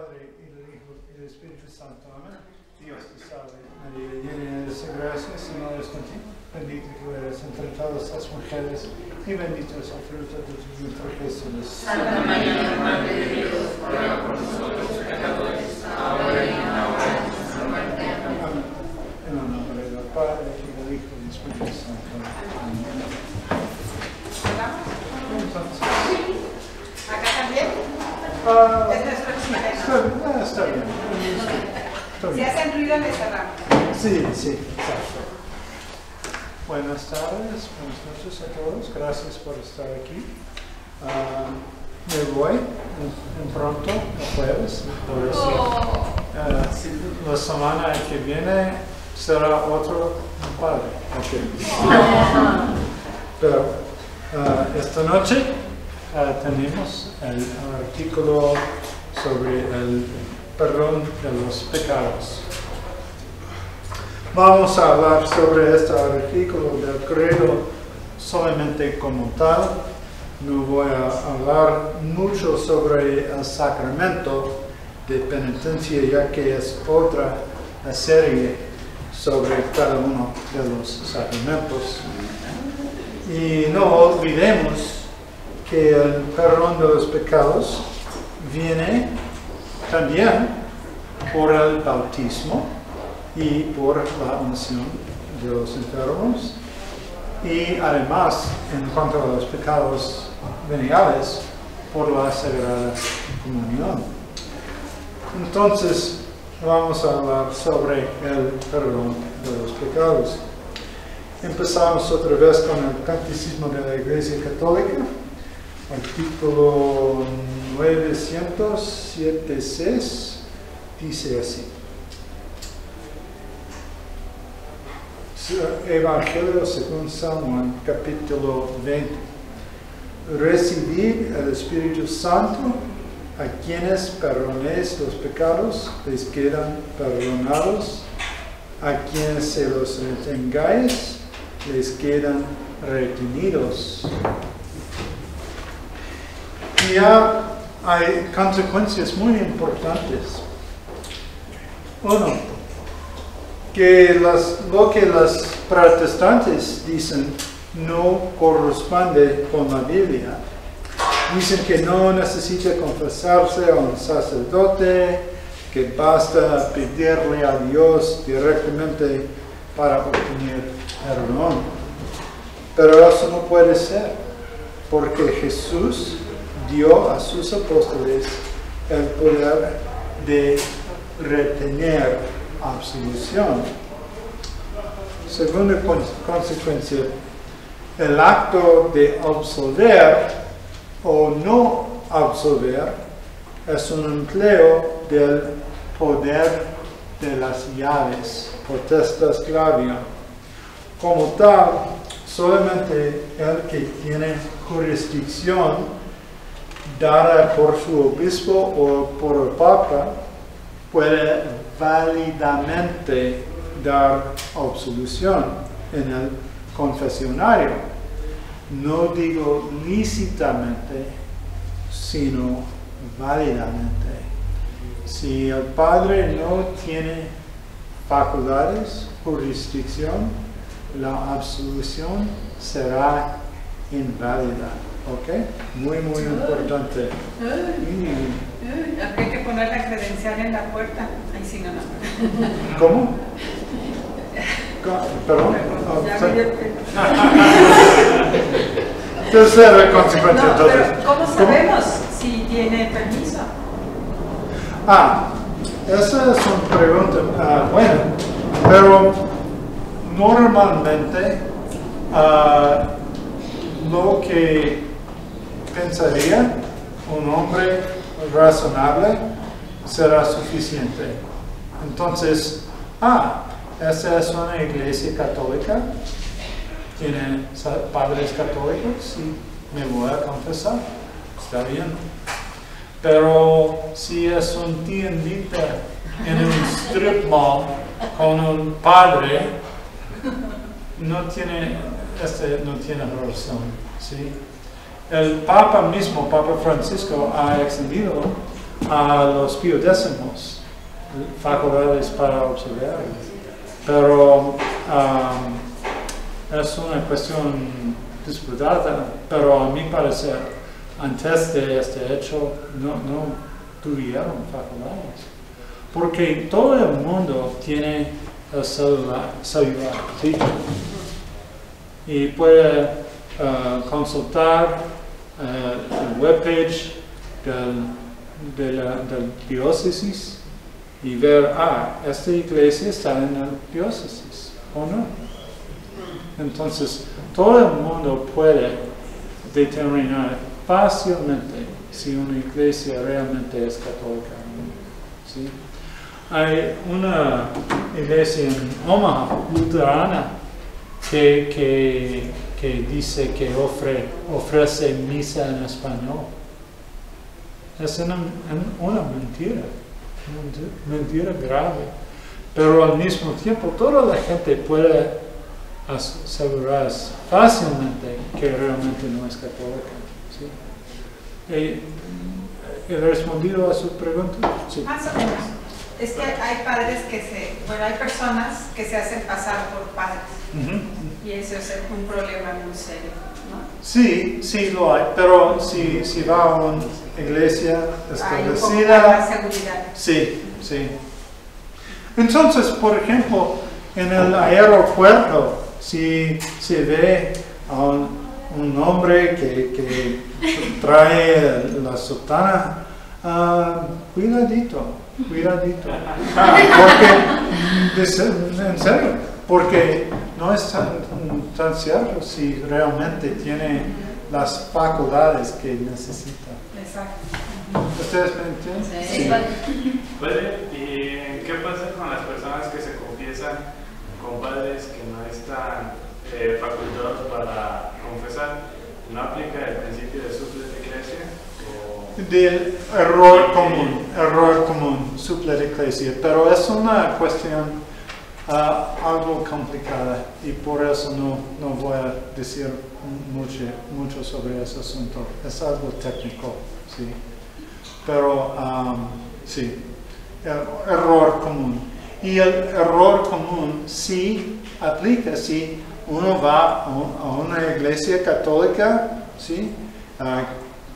Padre, y del Hijo, y del Espíritu Santo. Amén. Dios te salve, María, llena eres de gracia, el Señor es contigo. Bendita tú eres entre todas las mujeres, y bendito es el fruto de tu vientre, Jesús. Santa María, Madre de Dios, ruega por nosotros pecadores, ahora y en la hora de nuestra muerte. Amén. En el nombre del Padre, y del Hijo, y del Espíritu Santo. Amén. Entonces, ¿Acá también? Es nuestro sistema. Está bien. Si hacen ruido, le cerramos. Sí, exacto. Buenas tardes, buenas noches a todos. Gracias por estar aquí. Me voy en pronto, el jueves. Por eso, la semana que viene será otro padre. Okay. Pero esta noche tenemos el artículo sobre el perdón de los pecados. Vamos a hablar sobre este artículo del credo solamente como tal. No voy a hablar mucho sobre el sacramento de penitencia, ya que es otra serie sobre cada uno de los sacramentos. Y no olvidemos que el perdón de los pecados viene también por el bautismo y por la unción de los enfermos, y además, en cuanto a los pecados veniales, por la Sagrada Comunión. Entonces, vamos a hablar sobre el perdón de los pecados. Empezamos otra vez con el Catecismo de la Iglesia Católica, artículo 976, dice así: Evangelio según San Juan, capítulo 20. Recibid el Espíritu Santo, a quienes perdonéis los pecados, les quedan perdonados, a quienes se los retengáis, les quedan retenidos. Y ya hay consecuencias muy importantes. Uno, que lo que los protestantes dicen no corresponde con la Biblia. Dicen que no necesita confesarse a un sacerdote, que basta pedirle a Dios directamente para obtener perdón. Pero eso no puede ser, porque Jesús dio a sus apóstoles el poder de retener absolución. Segunda consecuencia, el acto de absolver o no absolver es un empleo del poder de las llaves, potestas clavium. Como tal, solamente el que tiene jurisdicción dada por su obispo o por el papa puede válidamente dar absolución en el confesionario. No digo lícitamente, sino válidamente. Si el padre no tiene facultades, jurisdicción, la absolución será inválida. ¿Ok? Muy importante. Hay que poner la credencial en la puerta. Ahí sí, no. ¿Cómo? Perdón. Tercera consecuencia, No, entonces. pero ¿cómo sabemos si tiene permiso? Esa es una pregunta buena, pero normalmente lo que pensaría un hombre razonable será suficiente. Entonces, esa es una iglesia católica, tiene padres católicos, sí, me voy a confesar, está bien. Pero si es un tiendita en un strip mall con un padre, no tiene razón, ¿sí? El Papa mismo, Papa Francisco, ha extendido a los duodécimos, facultades para observar. Pero es una cuestión disputada, pero a mi parecer, antes de este hecho, no tuvieron facultades. Porque todo el mundo tiene el celular, ¿sí? Y puede consultar el webpage de la diócesis y ver, esta iglesia está en la diócesis, o no. Entonces, todo el mundo puede determinar fácilmente si una iglesia realmente es católica o no, ¿sí? Hay una iglesia en Omaha, luterana, que dice que ofrece misa en español. Es una mentira grave. Pero al mismo tiempo, toda la gente puede asegurar fácilmente que realmente no es católica. ¿Sí? ¿He respondido a su pregunta? Sí. Más o menos. Es que hay padres hay personas que se hacen pasar por padres. Y eso es un problema muy serio, ¿no? Sí lo hay, pero si va a una iglesia establecida... Hay un poco más seguridad. Sí. Entonces, por ejemplo, en el aeropuerto, si se ve a un hombre que trae la sotana, cuidadito. En serio, porque no es tan cierto si realmente tiene las facultades que necesita. Exacto. ¿Ustedes me entienden? Sí. ¿Y qué pasa con las personas que se confiesan con padres que no están facultados para confesar? ¿No aplica el principio de suplet ecclesia? Del error común, suplet ecclesia, pero es una cuestión algo complicada y por eso no voy a decir mucho sobre ese asunto. Es algo técnico, sí. Pero sí, el error común. Y el error común sí aplica si uno va a una iglesia católica, ¿sí?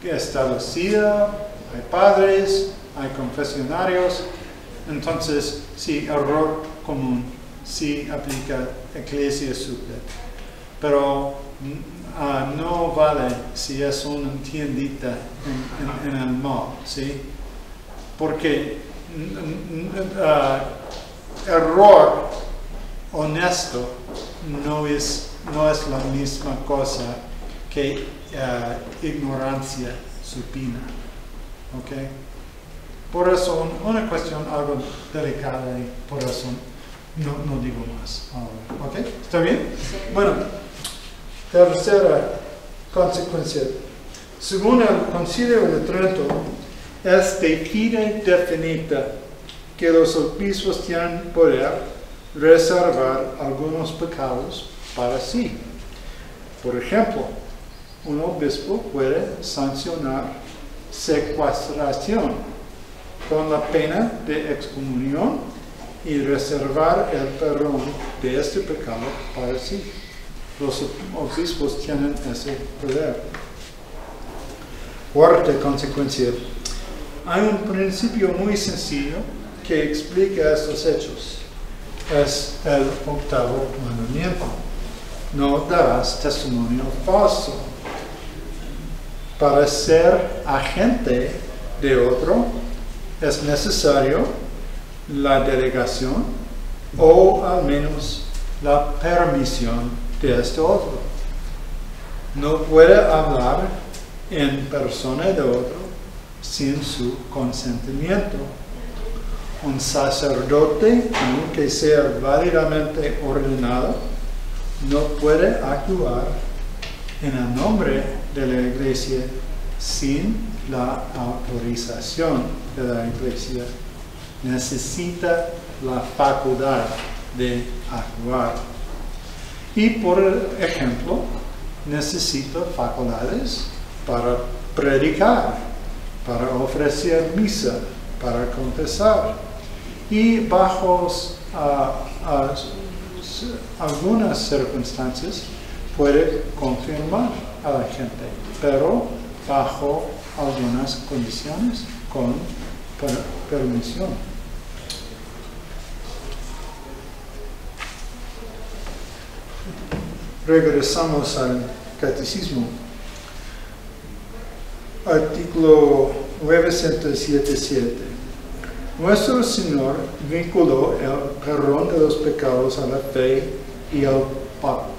Establecida, hay padres, hay confesionarios, entonces sí, error común, sí aplica Ecclesia suplet. Pero no vale si es una tiendita en el mall, ¿sí? Porque error honesto no es la misma cosa que ignorancia supina, ¿ok? Por eso una cuestión algo delicada y por eso no digo más ahora, ¿ok? ¿Está bien? Sí. Bueno, tercera consecuencia. Según el Concilio de Trento, es de fide definita que los obispos tienen poder reservar algunos pecados para sí. Por ejemplo, un obispo puede sancionar secuestración con la pena de excomunión y reservar el perdón de este pecado para sí. Los obispos tienen ese poder. Cuarta consecuencia. Hay un principio muy sencillo que explica estos hechos. Es el octavo mandamiento. No darás testimonio falso. Para ser agente de otro es necesario la delegación o al menos la permisión de este otro. No puede hablar en persona de otro sin su consentimiento. Un sacerdote, aunque sea válidamente ordenado, no puede actuar en el nombre de la iglesia sin la autorización de la iglesia. Necesita la facultad de actuar. Y por ejemplo, necesita facultades para predicar para ofrecer misa, para confesar. Y bajo algunas circunstancias puede confirmar a la gente, pero bajo algunas condiciones, con permisión. Regresamos al catecismo. Artículo 907.7. Nuestro Señor vinculó el perdón de los pecados a la fe y al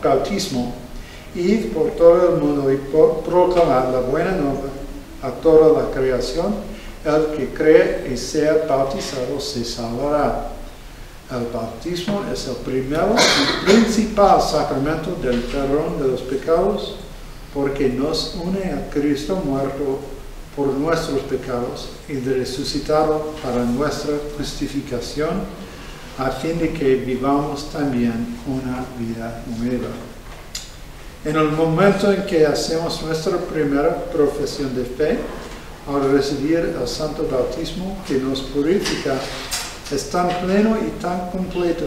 bautismo, ir por todo el mundo y proclamar la buena nueva a toda la creación. El que cree y sea bautizado se salvará. El bautismo es el primero y principal sacramento del perdón de los pecados, porque nos une a Cristo muerto por nuestros pecados y resucitado para nuestra justificación, a fin de que vivamos también una vida nueva. En el momento en que hacemos nuestra primera profesión de fe, al recibir el santo bautismo que nos purifica, es tan pleno y tan completo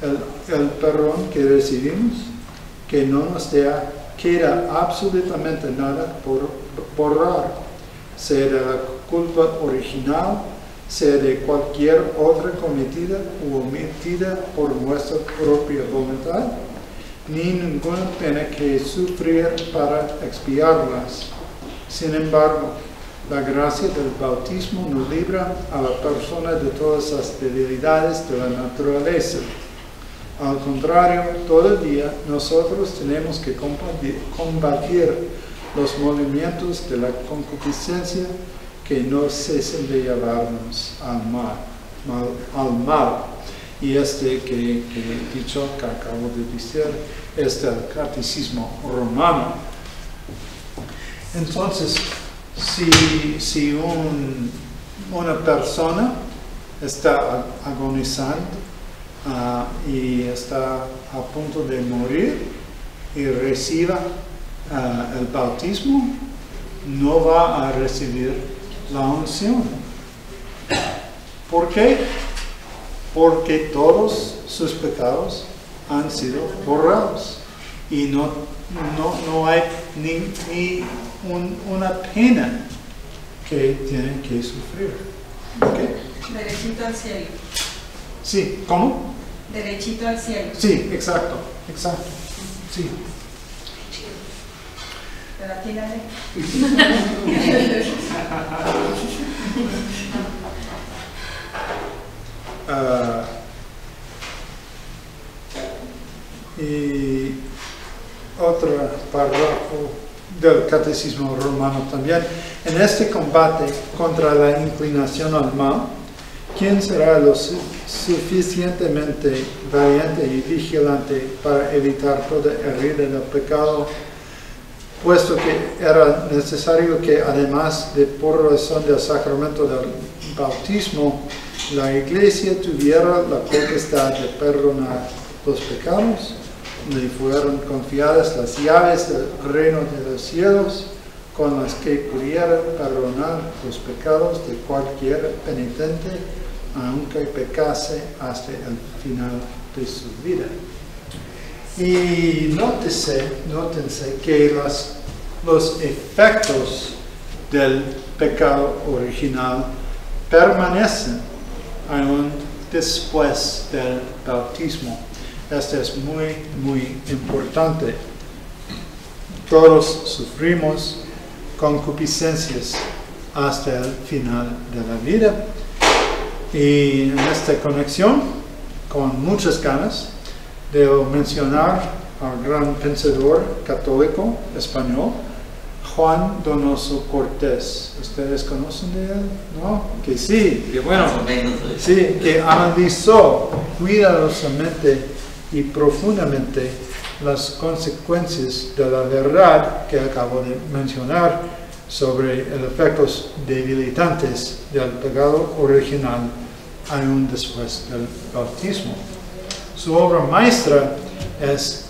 el perdón que recibimos, que no nos queda absolutamente nada por borrar, sea de la culpa original, sea de cualquier otra cometida u omitida por nuestra propia voluntad, ni ninguna pena que sufrir para expiarlas. Sin embargo, la gracia del bautismo nos libra a la persona de todas las debilidades de la naturaleza. Al contrario, todavía nosotros tenemos que combatir los movimientos de la concupiscencia que no cesen de llevarnos al mal. Y que he dicho, que acabo de decir, es del Catecismo Romano. Entonces, si una persona está agonizando y está a punto de morir y reciba el bautismo, no va a recibir la unción. ¿Por qué? Porque todos sus pecados han sido borrados y no hay ni una pena que tienen que sufrir. ¿Okay? Derechito al cielo. Sí, ¿cómo? Derechito al cielo. Sí, exacto, sí. Pero aquí la ley. Y otro párrafo del Catecismo Romano también. En este combate contra la inclinación al mal, ¿quién será lo suficientemente valiente y vigilante para evitar toda herida del pecado? Puesto que era necesario que, además de por razón del sacramento del bautismo, la Iglesia tuviera la potestad de perdonar los pecados, le fueron confiadas las llaves del reino de los cielos, con las que pudiera perdonar los pecados de cualquier penitente, aunque pecase hasta el final de su vida. Y nótense que los efectos del pecado original permanecen aún después del bautismo. Esto es muy, muy importante. Todos sufrimos concupiscencias hasta el final de la vida. Y en esta conexión, con muchas ganas, debo mencionar al gran pensador católico español, Juan Donoso Cortés. ¿Ustedes conocen de él? ¿No? Que sí, que bueno, sí, que analizó cuidadosamente y profundamente las consecuencias de la verdad que acabo de mencionar sobre los efectos debilitantes del pecado original aún después del bautismo. Su obra maestra es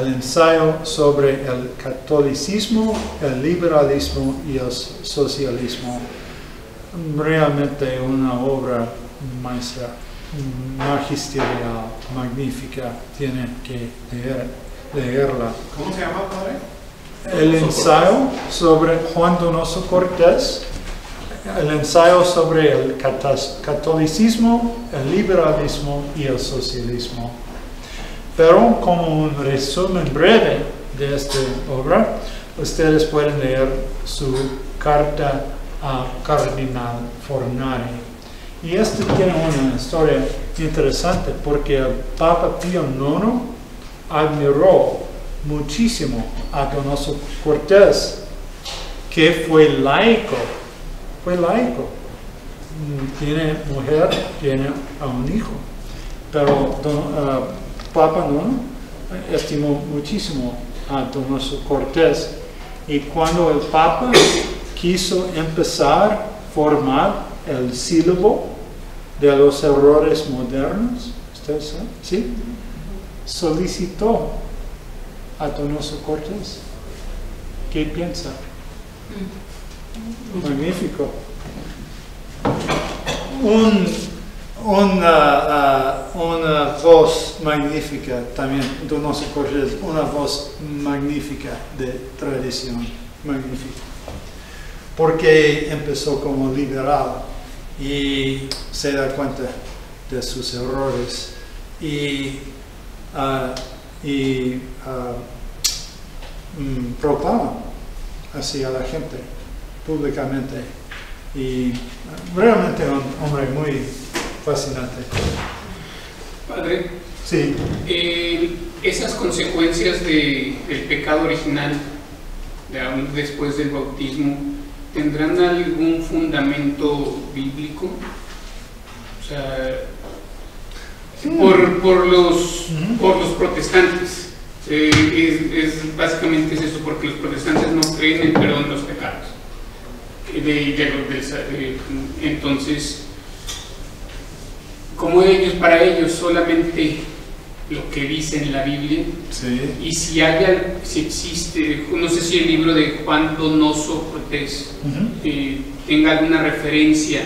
el ensayo sobre el catolicismo, el liberalismo y el socialismo. Realmente una obra maestra, magisterial, magnífica, tiene que leerla. ¿Cómo se llama, padre? El ensayo sobre Juan Donoso Cortés, el ensayo sobre el catolicismo, el liberalismo y el socialismo. Pero como un resumen breve de esta obra, ustedes pueden leer su carta a Cardinal Fornari. Y esta tiene una historia interesante porque el Papa Pío IX admiró muchísimo a Donoso Cortés, que fue laico. Tiene mujer, tiene a un hijo. Pero Papa IX estimó muchísimo a Donoso Cortés. Y cuando el Papa quiso empezar a formar el sílabo de los errores modernos, ¿ustedes saben? ¿Sí? Solicitó a Donoso Cortés. ¿Qué piensa? Magnífico. Una voz magnífica también, Donoso Cortés, una voz magnífica de tradición, magnífica. Porque empezó como liberal y se da cuenta de sus errores y proclama así a la gente públicamente, y realmente un hombre muy fascinante. Padre, Sí. esas consecuencias del pecado original después del bautismo, ¿tendrán algún fundamento bíblico? O sea, por los protestantes. Básicamente es eso, porque los protestantes no creen en el perdón de los pecados. Entonces, como para ellos solamente lo que dice en la Biblia, Sí. y si existe, no sé si el libro de Juan Donoso Cortés tenga alguna referencia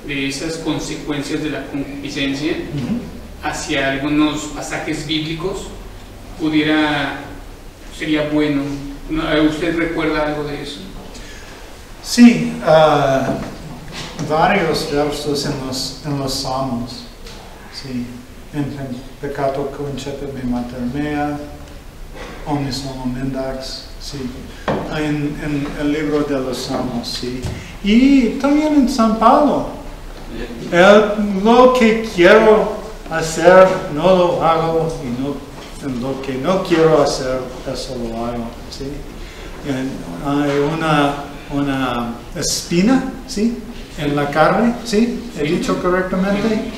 de esas consecuencias de la concupiscencia hacia algunos pasajes bíblicos, sería bueno. ¿Usted recuerda algo de eso? Sí, varios versos en los Salmos. Sí. En peccato concepit me mater mea, omnis homo mendax, sí. En el libro de los Salmos, sí. Y también en San Pablo. Lo que quiero hacer no lo hago, y lo que no quiero hacer, eso lo hago, sí. Hay una espina, sí, en la carne, sí, he dicho correctamente.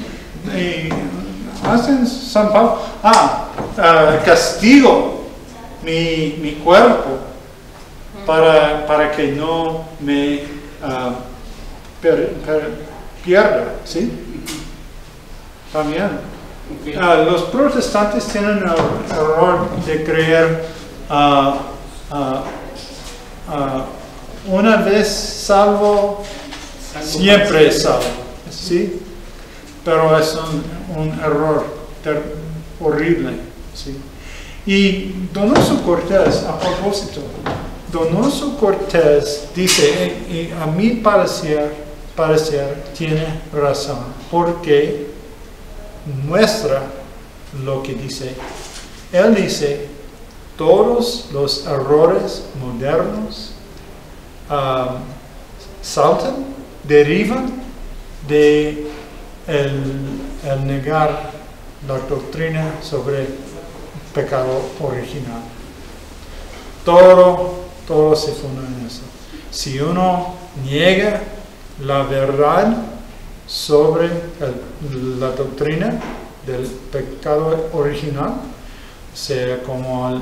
Hacen San Pablo, castigo mi cuerpo para que no me pierda, ¿sí? También. Okay. Los protestantes tienen el error de creer una vez salvo, siempre salvo, ¿sí? Pero es un error horrible, ¿sí? Y Donoso Cortés, a propósito, Donoso Cortés dice, y a mi parecer tiene razón, porque muestra lo que dice. Él dice, todos los errores modernos derivan de el negar la doctrina sobre pecado original. Todo se funda en eso. Si uno niega la verdad sobre la doctrina del pecado original, sea como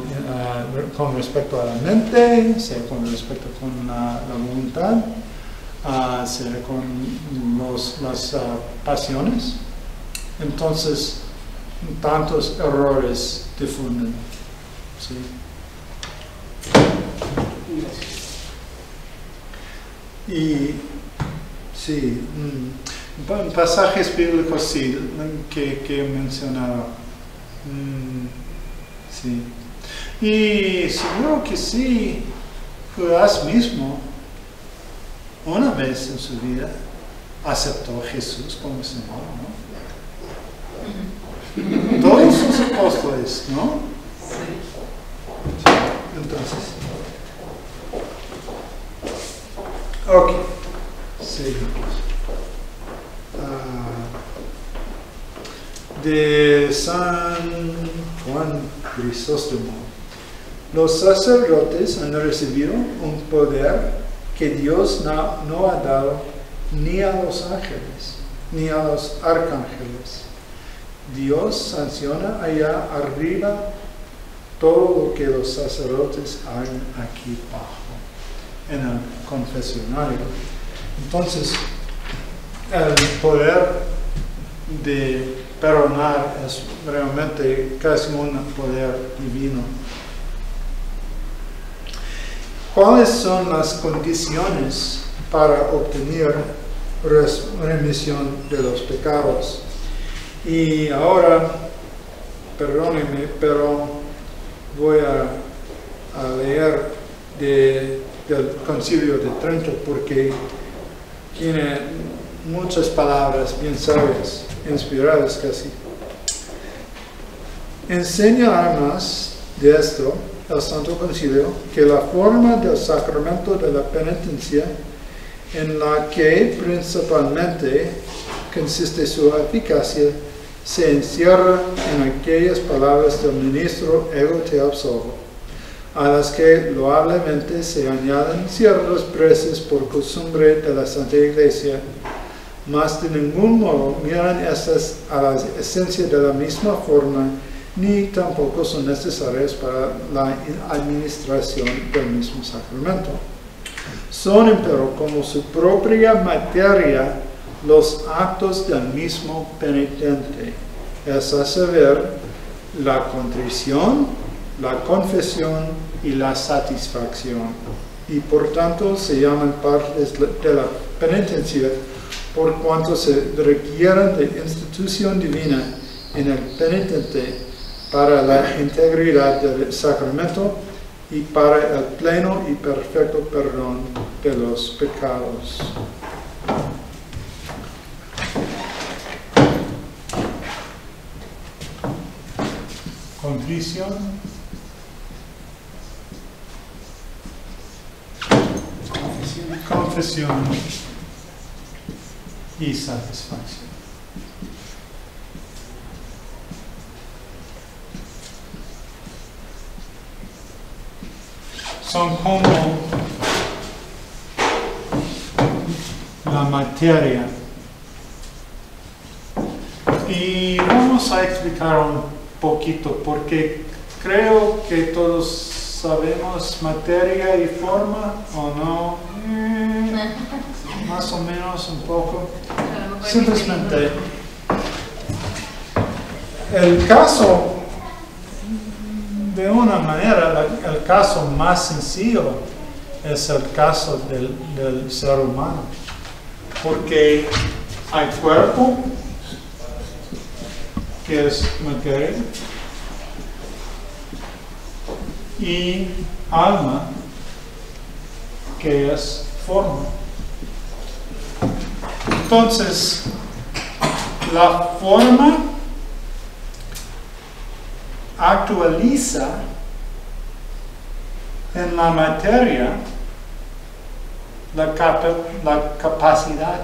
con respecto a la mente, sea con respecto con la voluntad, sea con las pasiones, entonces tantos errores difunden. Sí. Y sí, pasajes bíblicos sí, que mencionaba. Sí. Y seguro que sí, Judas mismo, una vez en su vida, aceptó a Jesús como Señor, ¿no? Todos sus apóstoles, ¿no? Sí. Entonces, ok, seguimos. De San Juan Crisóstomo. Los sacerdotes han recibido un poder que Dios no ha dado ni a los ángeles, ni a los arcángeles. Dios sanciona allá arriba todo lo que los sacerdotes hagan aquí abajo, en el confesionario. Entonces, el poder de perdonar es realmente casi un poder divino. ¿Cuáles son las condiciones para obtener remisión de los pecados? Y ahora, perdónenme, pero voy a leer del Concilio de Trento porque tiene muchas palabras bien sabias, inspiradas casi. Enseña además de esto el Santo Concilio que la forma del sacramento de la penitencia, en la que principalmente consiste su eficacia, se encierra en aquellas palabras del ministro ego te absolvo, a las que loablemente se añaden ciertos preces por costumbre de la Santa Iglesia, mas de ningún modo miran estas a la esencia de la misma forma, ni tampoco son necesarias para la administración del mismo sacramento. Son, empero, como su propia materia, los actos del mismo penitente, es a saber, la contrición, la confesión y la satisfacción, y por tanto se llaman partes de la penitencia, por cuanto se requieren de institución divina en el penitente para la integridad del sacramento y para el pleno y perfecto perdón de los pecados. Contrición, confesión y satisfacción. Son como la materia. Y vamos a explicar un poquito, porque creo que todos sabemos materia y forma, ¿o no? Más o menos un poco. Simplemente, el caso, de una manera, el caso más sencillo es el caso del ser humano, porque hay cuerpo, que es materia, y alma, que es forma. Entonces, la forma actualiza en la materia la capacidad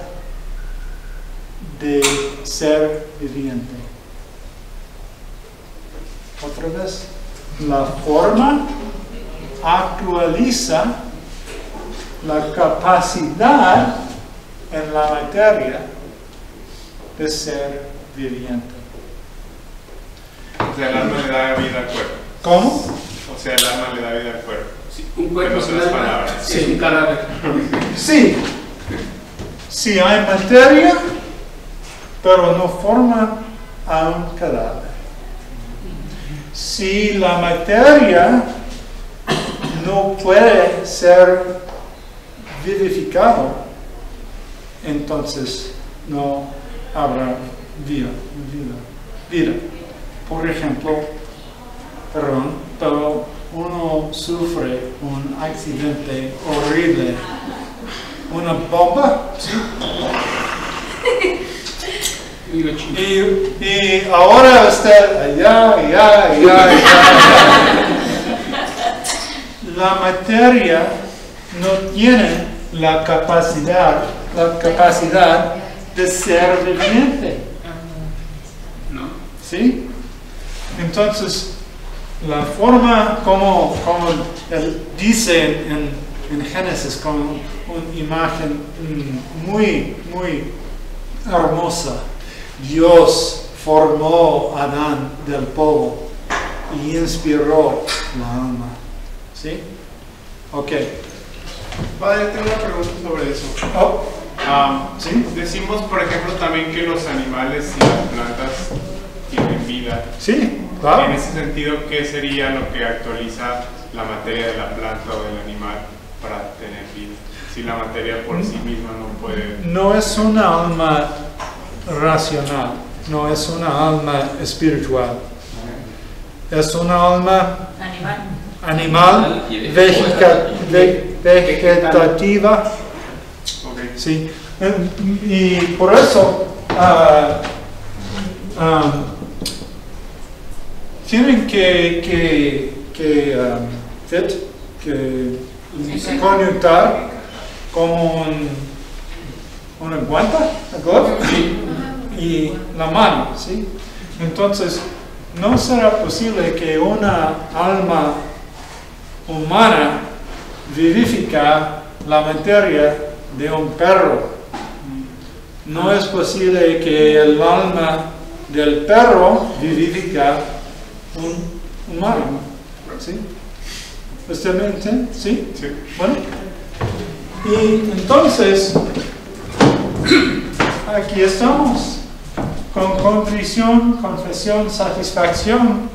de ser viviente. Otra vez, la forma actualiza la capacidad en la materia de ser viviente. O sea, el alma le da vida al cuerpo. ¿Cómo? O sea, el alma le da vida al cuerpo. Sí, un cuerpo sin alma es un cadáver. Sí. Sí hay materia, pero no forma a un cadáver. si la materia no puede ser vivificado, entonces no habrá vida. Por ejemplo, pero uno sufre un accidente horrible, una bomba, ¿sí? Y ahora usted allá. La materia no tiene la capacidad de ser viviente. ¿No? ¿Sí? Entonces, la forma como él dice en Génesis, como una imagen muy hermosa, Dios formó a Adán del polvo y inspiró la alma. ¿Sí? Ok. Padre, tengo una pregunta sobre eso. ¿Sí? Decimos, por ejemplo, también que los animales y las plantas tienen vida. Sí, claro. En ese sentido, ¿qué sería lo que actualiza la materia de la planta o del animal para tener vida? Si la materia por sí misma no puede... No es una alma racional, no es una alma espiritual. Es una alma animal vegetativa. Okay. Sí. Y por eso tienen que conectar como una guanta, y la mano, ¿sí? Entonces, no será posible que una alma humana vivifica la materia de un perro. No es posible que el alma del perro vivifica un humano. ¿Sí? ¿Usted me entiende? ¿Sí? Sí. Bueno. Y entonces, aquí estamos. Con contrición, confesión, satisfacción.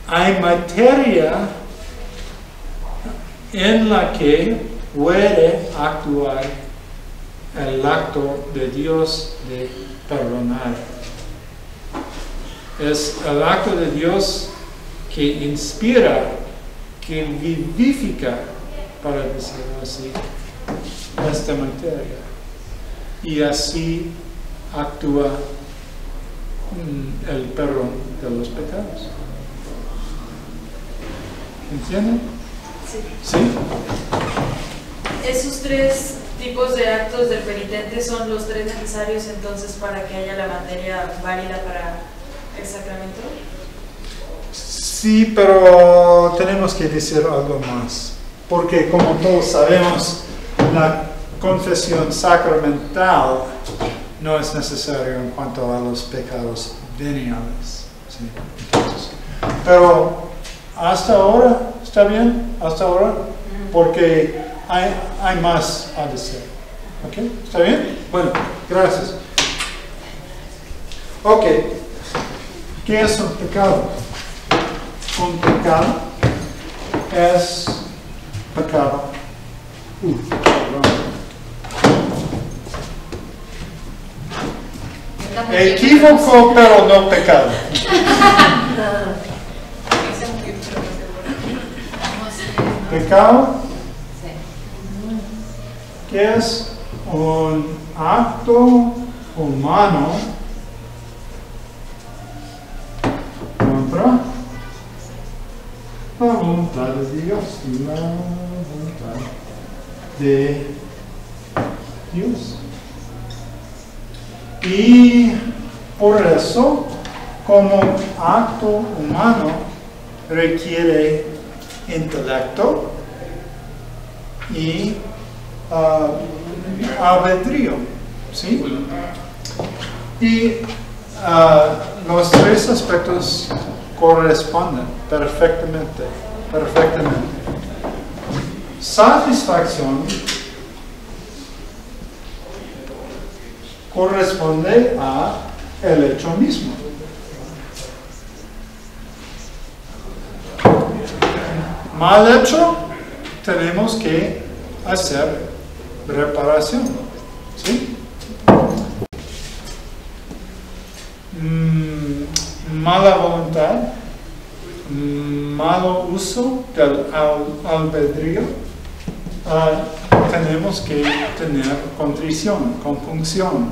Hay materia en la que puede actuar el acto de Dios de perdonar. Es el acto de Dios que inspira, que vivifica, para decirlo así, esta materia. Y así actúa el perdón de los pecados. ¿Entienden? Sí. ¿Sí? Esos tres tipos de actos del penitente son los tres necesarios entonces para que haya la materia válida para el sacramento. Sí, pero tenemos que decir algo más, porque como todos sabemos, la confesión sacramental no es necesaria en cuanto a los pecados veniales. ¿Sí? Entonces, pero hasta ahora, ¿está bien? Hasta ahora, porque hay más a decir. ¿Ok? ¿Está bien? Bueno, gracias. Ok. ¿Qué es un pecado? Un pecado es pecado. Equívoco, pero no pecado. Pecado, que es un acto humano contra la voluntad de Dios y la voluntad de Dios. Y por eso, como acto humano, requiere intelecto y albedrío, ¿sí? Y los tres aspectos corresponden perfectamente. Satisfacción corresponde a el hecho mismo. mal hecho, tenemos que hacer reparación. ¿Sí? Mala voluntad, malo uso del albedrío, tenemos que tener contrición, compunción,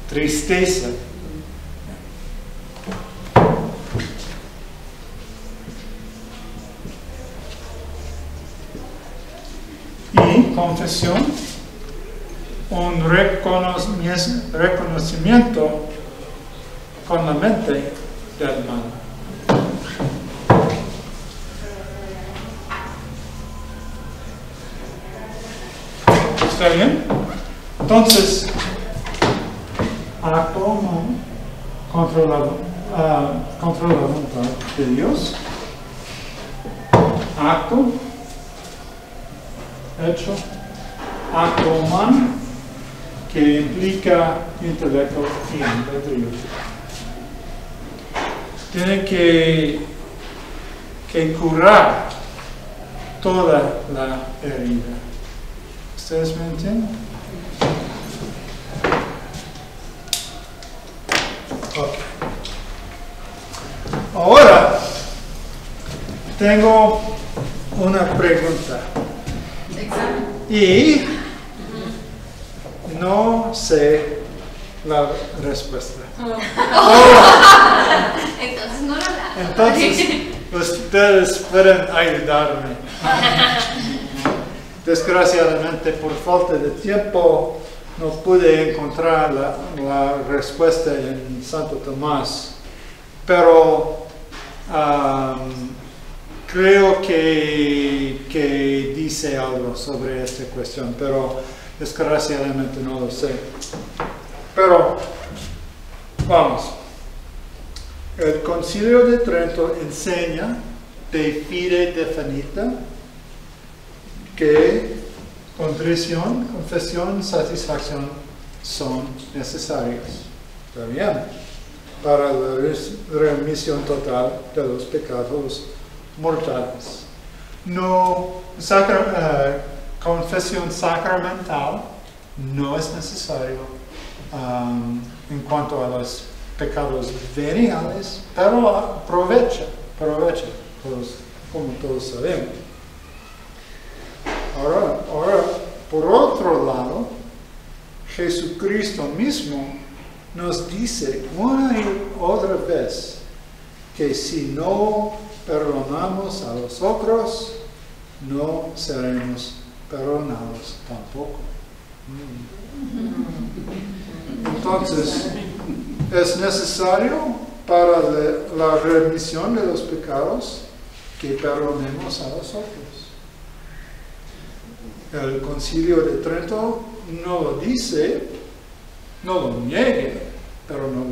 tristeza. Y confesión, un reconocimiento con la mente del mal. ¿Está bien? Entonces, acto humano contra la voluntad de Dios. Acto, hecho, acto humano que implica intelecto y albedrío. Tiene que curar toda la herida. ¿Ustedes me entienden? Okay. Ahora tengo una pregunta. Y no sé la respuesta. Entonces no lo da. Entonces, ustedes pueden ayudarme. Desgraciadamente, por falta de tiempo, no pude encontrar la respuesta en Santo Tomás. Pero creo que dice algo sobre esta cuestión, pero desgraciadamente no lo sé. Pero, vamos. El Concilio de Trento enseña de fide definita que contrición, confesión, satisfacción son necesarios. ¿Está bien? Para la remisión total de los pecados mortales. No, confesión sacramental no es necesario en cuanto a los pecados veniales, pero aprovecha, como todos sabemos. Ahora, por otro lado, Jesucristo mismo nos dice una y otra vez que si no perdonamos a los otros, no seremos perdonados tampoco. Entonces, es necesario para la remisión de los pecados que perdonemos a los otros. El Concilio de Trento no lo dice, no lo niega, pero no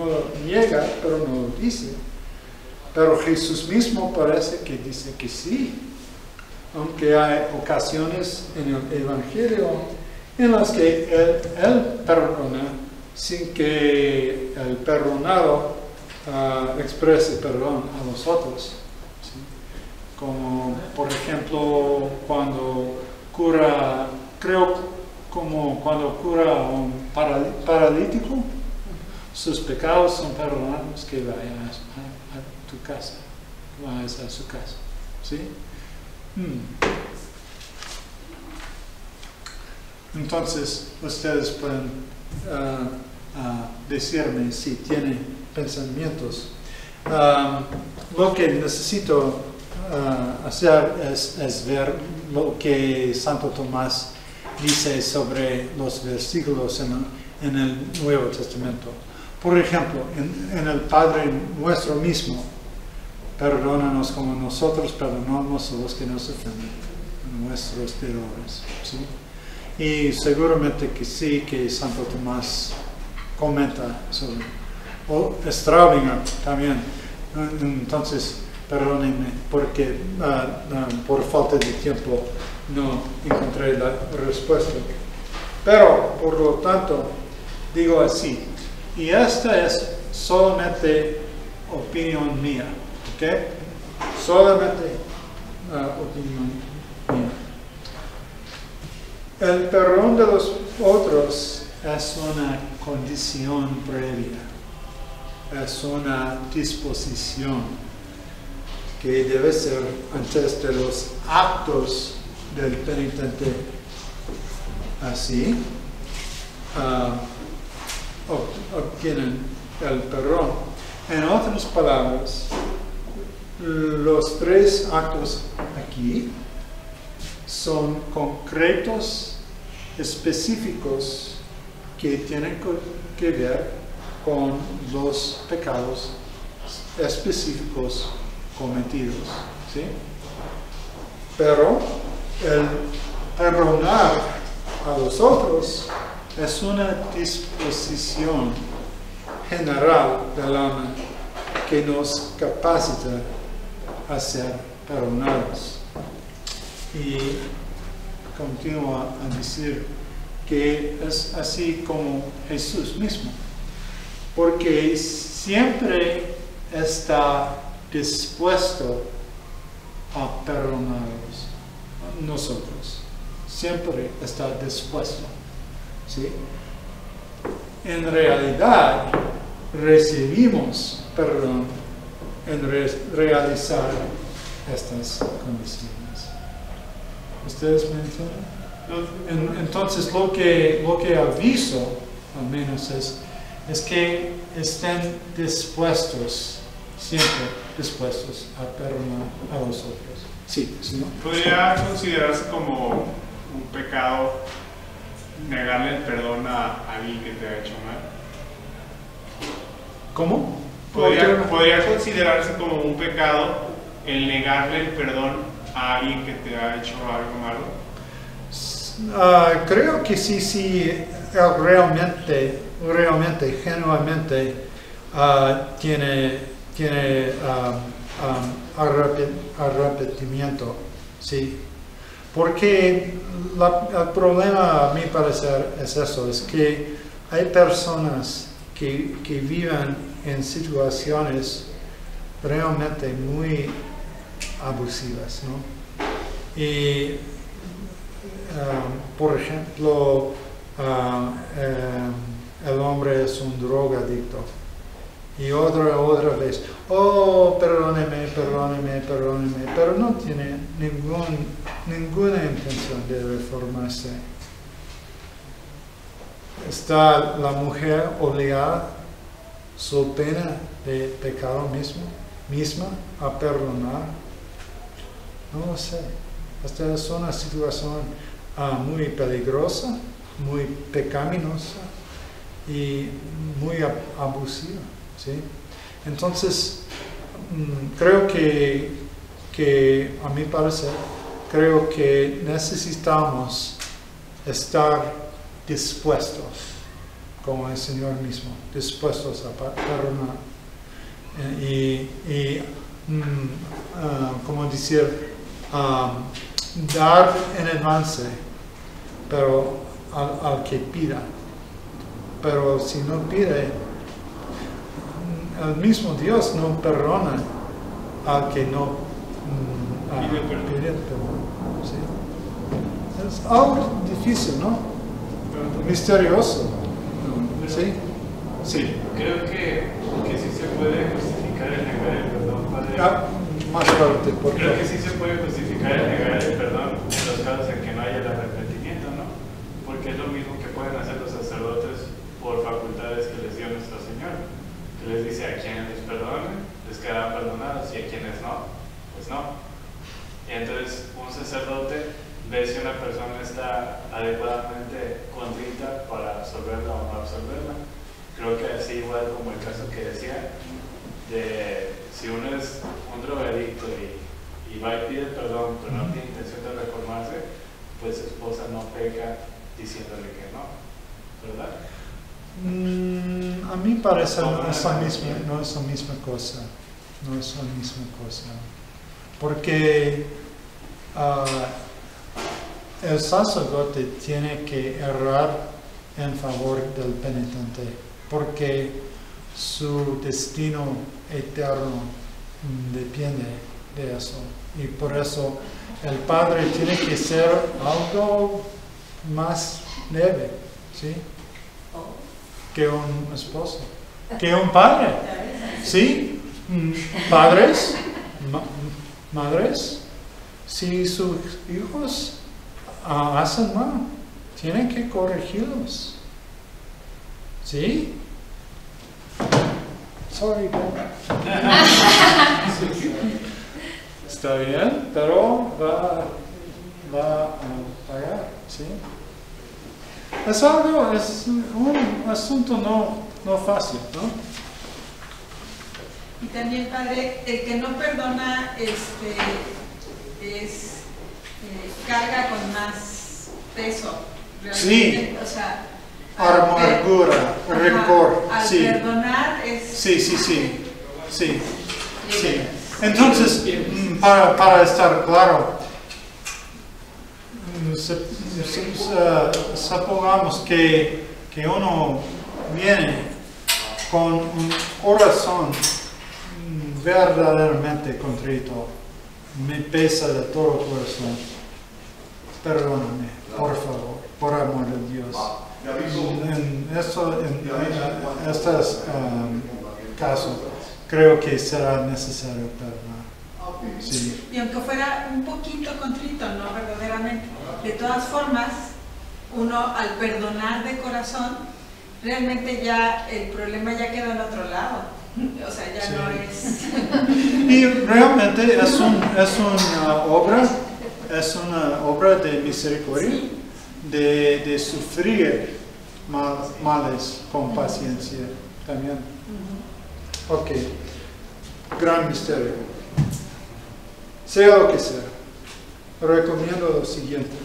lo dice. Pero Jesús mismo parece que dice que sí, aunque hay ocasiones en el Evangelio en las que él perdona sin que el perdonado exprese perdón a los otros. ¿Sí? Como por ejemplo cuando cura a un paralítico, sus pecados son perdonados, que vayas a tu casa, vayas a su casa. ¿Sí? Entonces, ustedes pueden decirme si tienen pensamientos. Lo que necesito hacer es ver lo que Santo Tomás dice sobre los versículos en el Nuevo Testamento. Por ejemplo, en el Padre Nuestro mismo, perdónanos como nosotros perdonamos a los que nos ofenden, nuestros errores. ¿Sí? Y seguramente que sí, que Santo Tomás comenta sobre, o Staudinger también. Entonces, perdónenme, porque por falta de tiempo no encontré la respuesta. Pero, por lo tanto, digo así, y esta es solamente opinión mía, ¿ok? Solamente opinión mía. El perdón de los otros es una condición previa, es una disposición que debe ser antes de los actos del penitente. Así obtienen el perdón. En otras palabras, los 3 actos aquí son concretos, específicos, que tienen que ver con los pecados específicos cometidos, ¿sí? Pero el perdonar a los otros es una disposición general del alma que nos capacita a ser perdonados. Y continúa a decir que es así como Jesús mismo, porque siempre está dispuesto a perdonarnos nosotros, siempre está dispuesto, ¿sí? En realidad recibimos perdón en realizar estas condiciones. ¿Ustedes me entienden? Entonces lo que aviso al menos es que estén dispuestos, siempre dispuestos a perdonar a los otros. Sí, ¿sí, no? ¿Podría considerarse como un pecado negarle el perdón a alguien que te ha hecho mal? ¿Cómo? ¿Podría considerarse como un pecado el negarle el perdón a alguien que te ha hecho algo malo? Creo que sí, realmente, genuinamente tiene arrepentimiento, sí. Porque el problema, a mi parecer, es eso, es que hay personas que viven en situaciones realmente muy abusivas, ¿no? Y por ejemplo, el hombre es un drogadicto y otra vez, oh, perdóneme, pero no tiene ninguna intención de reformarse. Está la mujer obligada, su pena de pecado misma, a perdonar. No lo sé. Esta es una situación muy peligrosa, muy pecaminosa y muy abusiva, ¿sí? Entonces, creo que a mi parecer, creo que necesitamos estar dispuestos, como el Señor mismo, dispuestos a perdonar. Como decir, dar en avance, pero al que pida. Pero si no pide, el mismo Dios no perdona al que no pide perdón. ¿Sí? Es algo difícil, ¿no? Misterioso. ¿Sí? Sí. Creo que sí se puede justificar el negar el perdón, Padre. Más fuerte, por favor. Creo que sí se puede justificar el negar el perdón en los casos en que no haya el arrepentimiento, ¿no? Porque es lo mismo que pueden hacer los sacerdotes por facultades que les dio nuestro Señor, que les dice a quienes les perdonen, les quedarán perdonados, y a quienes no, pues no. Y entonces un sacerdote ve si una persona está adecuadamente contrita para absolverla o no absolverla. Creo que así igual como el caso que decía, de si uno es un drogadicto y va y pide perdón, pero no tiene intención de reformarse, pues su esposa no peca diciéndole que no, ¿verdad? A mí parece no es la misma cosa. No es la misma cosa. Porque el sacerdote tiene que errar en favor del penitente, porque su destino eterno depende de eso. Y por eso el padre tiene que ser algo más leve, ¿sí? Que un esposo, que un padre, ¿sí? Padres, madres, si sus hijos hacen mal, tienen que corregirlos, ¿sí? Sorry, está bien, pero va a pagar, ¿sí? Es un asunto no fácil, ¿no? Y también, padre, el que no perdona carga con más peso. Sí. O sea, Amargura, rencor. Al Sí. perdonar es... Sí. Entonces, para estar claro, supongamos que uno viene con un corazón verdaderamente contrito, me pesa de todo corazón, perdóname, por favor, por amor de Dios. En estos casos, creo que será necesario perdonar. Sí. Y aunque fuera un poquito contrito, no verdaderamente, de todas formas, uno al perdonar de corazón, realmente ya el problema ya quedó en otro lado. O sea, ya no es... Y realmente es una obra de misericordia, de sufrir males con paciencia también. Ok, gran misterio. Sea lo que sea, recomiendo lo siguiente.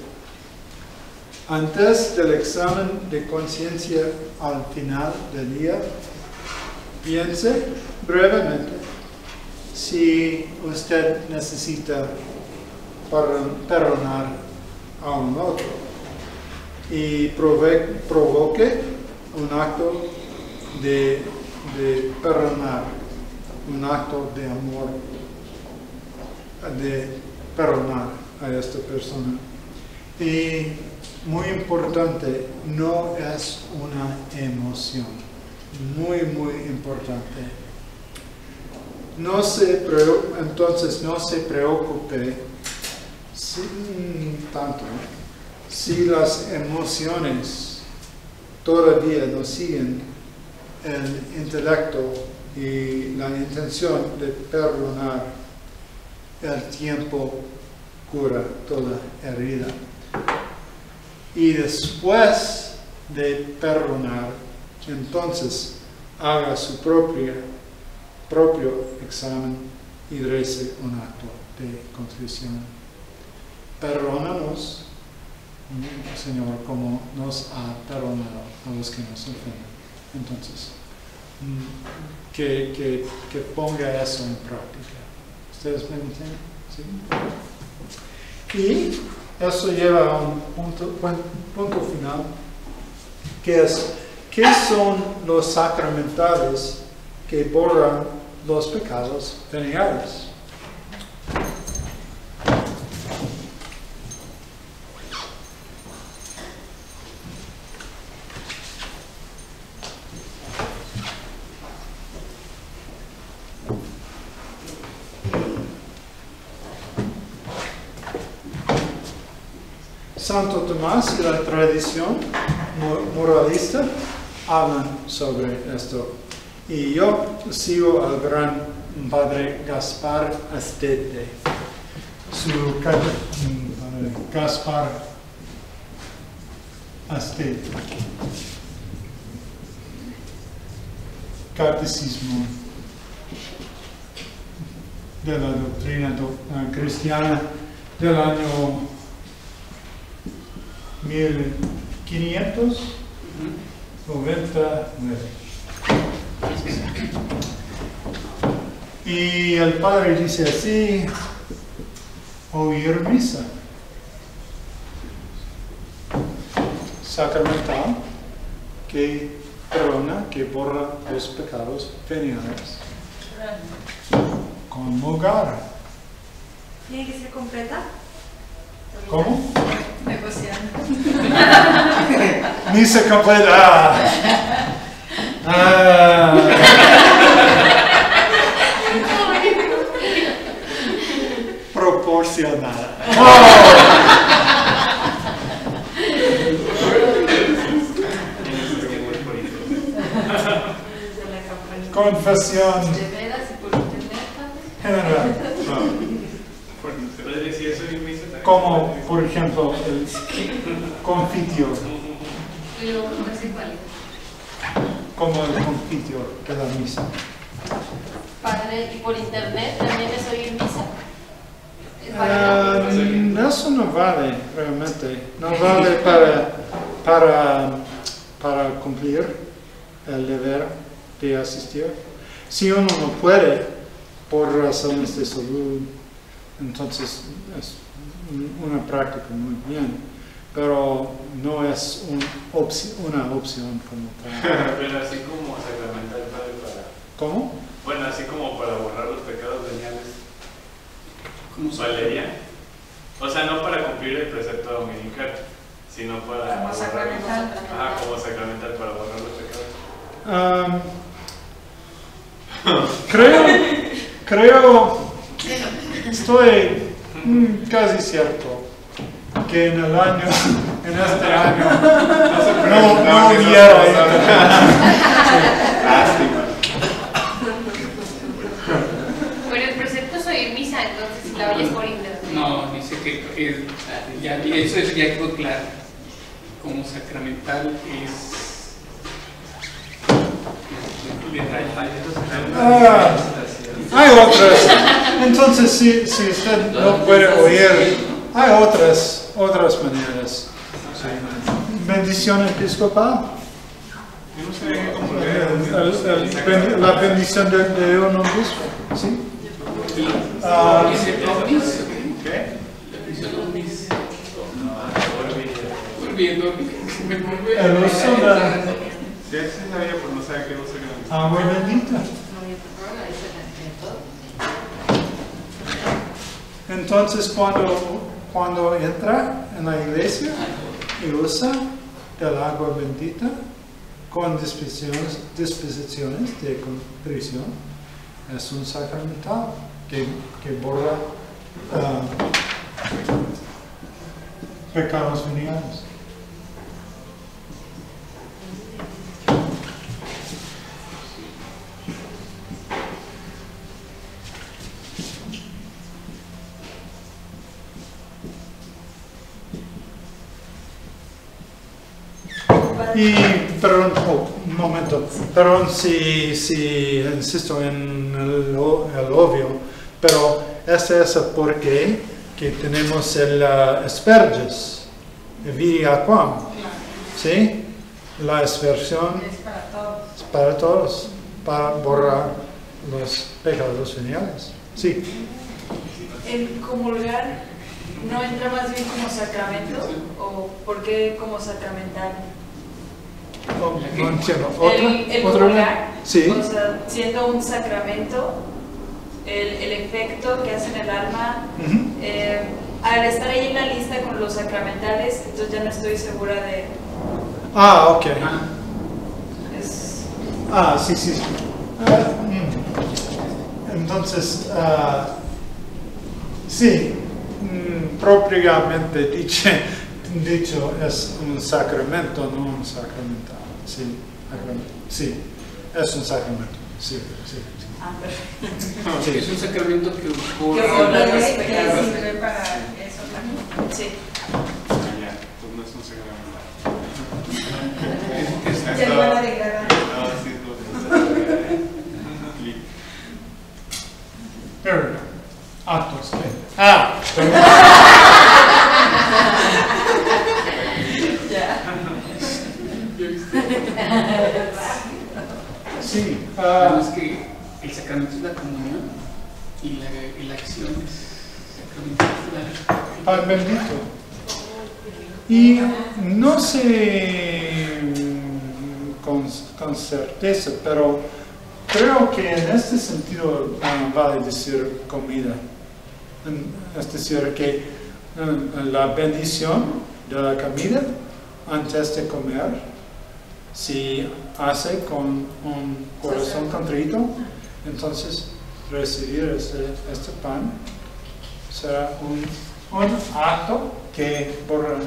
Antes del examen de conciencia al final del día, piense brevemente si usted necesita perdonar a un otro y provoque un acto de perdonar, un acto de amor, de perdonar a esta persona. Y muy importante, no es una emoción, muy importante. Entonces no se preocupe tanto si las emociones todavía no siguen el intelecto y la intención de perdonar. El tiempo cura toda herida. Y después de perdonar, entonces haga su propio examen y rece un acto de contrición. Perdónanos, Señor, como nos ha perdonado a los que nos ofenden. Entonces, que ponga eso en práctica. ¿Ustedes me entienden? ¿Sí? Y eso lleva a un punto final, que es, ¿qué son los sacramentales que borran los pecados veniales? Santo Tomás y la tradición moralista hablan sobre esto. Y yo sigo al gran padre Gaspar Astete. Gaspar Astete. Catecismo de la doctrina cristiana del año 1599. Y el padre dice así: oír misa sacramental que perdona, que borra los pecados veniales. Comulgar ¿Tiene que ser completa? ¿Cómo? Negociando. Misa completa. Proporcionada. Confesión ¿De veras y por internet también? general. Padre, si eso es misa también. Como, por ejemplo, el confitior. Pero no sé cuál es. Como el confitior de la misa. Padre, ¿y por internet también es oír misa? ¿Es Eso no vale realmente. No vale para cumplir el deber de asistir. Si uno no puede por razones de salud, entonces es una práctica muy bien, pero no es una opción como tal. Pero así como sacramental, Padre, para... ¿Cómo? Bueno, así como para borrar los pecados veniales, ¿Cómo se ¿valería? O sea, no para cumplir el precepto dominical, sino para... Como sacramental. Ajá, como sacramental para borrar los pecados. Creo, estoy casi cierto que en este año, no hubiera Lástima. Pero el precepto es oír misa, entonces si la oyes por internet. No, dice que ya, eso ya quedó claro. Como sacramental es... hay otras. Entonces, si usted no puede oír, hay otras maneras. Bendición episcopal. Yo no sabía que como La bendición de un obispo. ¿Sí? Dice omnis. ¿Qué? Dice omnis. Volviendo. El uso de Sí, sí sabía, pero no sabía que no sé qué. agua bendita. Entonces, cuando entra en la iglesia y usa del agua bendita con disposiciones de contrición, es un sacramental que borra pecados veniales. Y, perdón, un momento, perdón si insisto en el obvio, pero este es el porqué que tenemos el asperges, el viri aquam, ¿sí? La aspersión Es para todos. es para todos, para borrar los pecados veniales, sí. ¿El comulgar no entra más bien como sacramento? ¿O por qué como sacramental? No entiendo. El ¿Otra? comulgar, Sí. o sea, siendo un sacramento, el efecto que hace en el alma, Ujú. al estar ahí en la lista con los sacramentales, entonces ya no estoy segura de... Ok. Es, Sí, sí. Entonces, sí, propiamente dicho es un sacramento, no un sacramental. Sí, sí, es un sacramento. Sí, sí, sí. perfecto. Es un sacramento que Que borra borra Que los sirve pecados. para eso también. Sí. Ya, pues no es un sacramental. Ya lo van a degradar. No, sí, es lo que clic. Pero, actos. Sí. Además que el sacramento es la comunión y la acción es sacramental. Pan bendito. Y no sé con certeza, pero creo que en este sentido vale decir comida. Es decir, que la bendición de la comida antes de comer, si hace con un corazón contrito, entonces recibir este pan será un acto que borra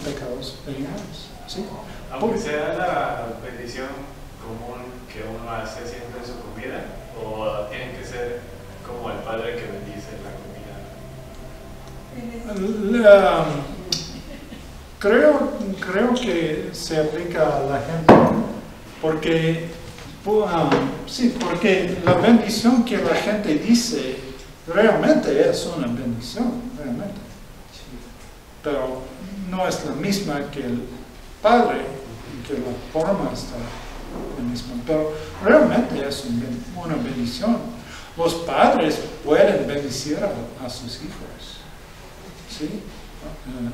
pecados veniales. ¿Sí? Aunque sea la bendición común que uno hace siempre en su comida, o tiene que ser como el padre que bendice la comida. Creo que se aplica a la gente porque porque la bendición que la gente dice realmente es una bendición, realmente. Pero no es la misma que el Padre, que la forma está la misma. Pero realmente es una bendición. Los padres pueden bendecir a sus hijos. ¿Sí?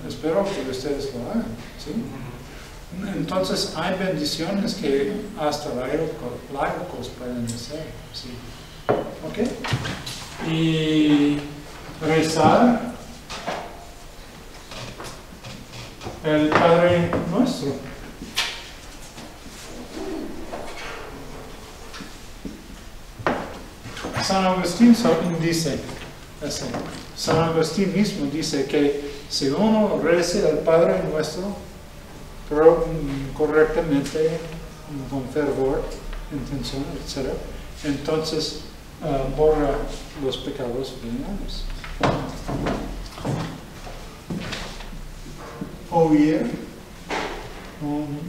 Espero que ustedes lo hagan. ¿Sí? Entonces hay bendiciones que hasta laicos pueden hacer. ¿Sí? ¿Ok? Y rezar el Padre Nuestro. San Agustín dice, San Agustín mismo dice que si uno reza el Padre Nuestro correctamente, con fervor, intención, etc., entonces borra los pecados veniales. Oír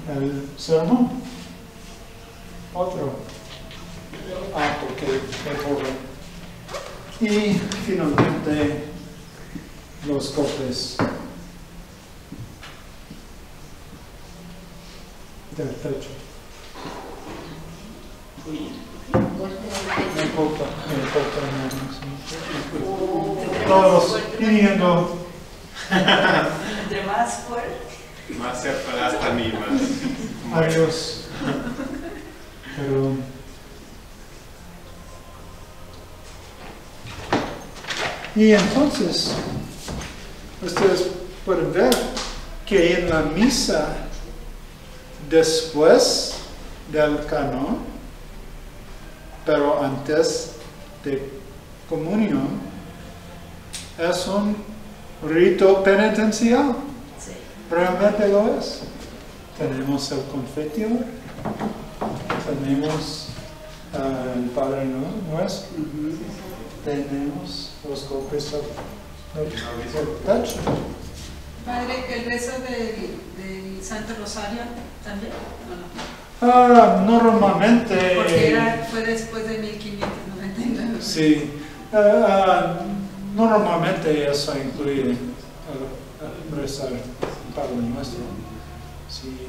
el sermón, otro acto que borra. Y finalmente los golpes del pecho. Me importa, todos pidiendo. Entre más fuerte. Más se aplastan y más. Adiós. Pero y entonces ustedes pueden ver que en la misa después del canon, pero antes de comunión, es un rito penitencial. Sí. Realmente lo es. Tenemos el confesor, tenemos el Padre Nuestro, tenemos los golpes del pecho. Padre, ¿el rezo del Santo Rosario también? ¿O no? Normalmente. Porque fue después de 1599. Sí. Normalmente eso incluye rezar el Padre Nuestro. Sí.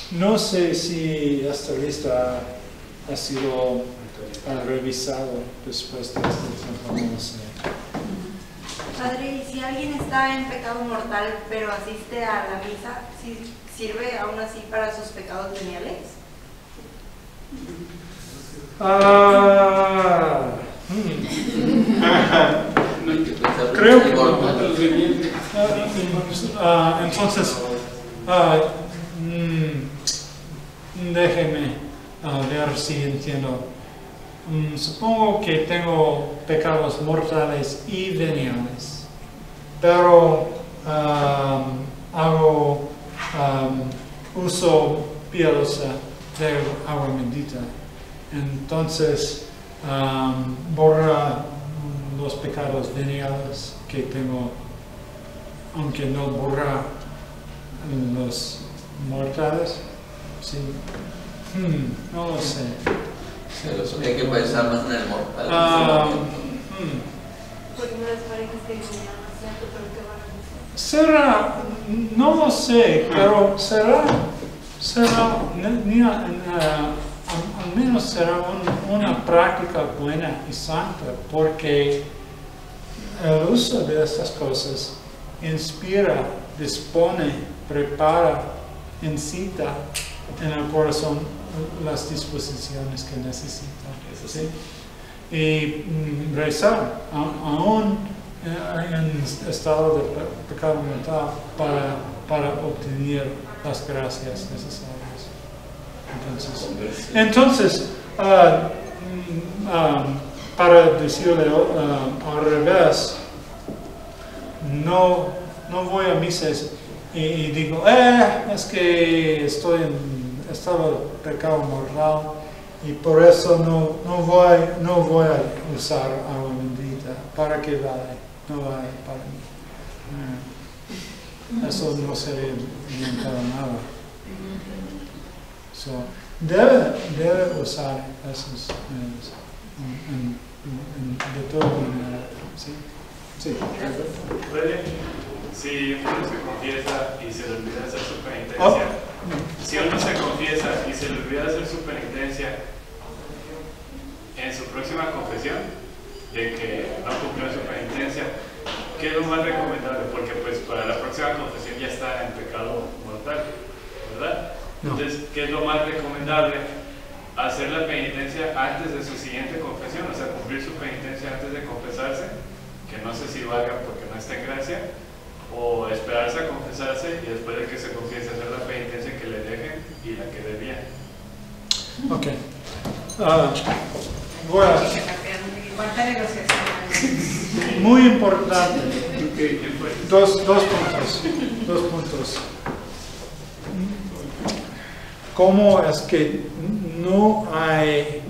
No sé si esta lista ha sido revisado después de este tiempo, no sé. Padre, ¿y si alguien está en pecado mortal pero asiste a la misa, sirve aún así para sus pecados veniales? Creo que entonces déjeme ver si entiendo. Supongo que tengo pecados mortales y veniales, pero hago uso piadoso de agua bendita. Entonces borra los pecados veniales que tengo, aunque no borra los mortales. Sí. No lo sé. Hay que pensar más en el mortal. Porque unas parejas que vivían haciendo, pero que van a hacer. Será, no lo sé, pero será al menos será una práctica buena y santa, porque el uso de estas cosas inspira, dispone, prepara, incita en el corazón las disposiciones que necesita. ¿Sí? Y rezar, aún en estado de pecado mortal, para obtener las gracias necesarias. Entonces para decirle al revés, no voy a misas y digo, es que estoy en estado de pecado mortal y por eso no voy a usar agua bendita. ¿Para qué vale? No vale para mí. Eso no sería bien para nada. So, debe usar esos medios de toda manera. ¿Sí? Sí. Si uno se confiesa y se le olvida hacer su penitencia, si uno se confiesa y se le olvida hacer su penitencia en su próxima confesión de que no cumplió su penitencia, ¿qué es lo más recomendable? Porque pues para la próxima confesión ya está en pecado mortal, ¿verdad? No. Entonces, ¿qué es lo más recomendable? Hacer la penitencia antes de su siguiente confesión, o sea, cumplir su penitencia antes de confesarse, que no sé si valga porque no está en gracia, o esperarse a confesarse y después de que se confiese hacer la penitencia que le dejen y la que debía. Ok. Voy a... Muy importante. Dos puntos. ¿Cómo es que no hay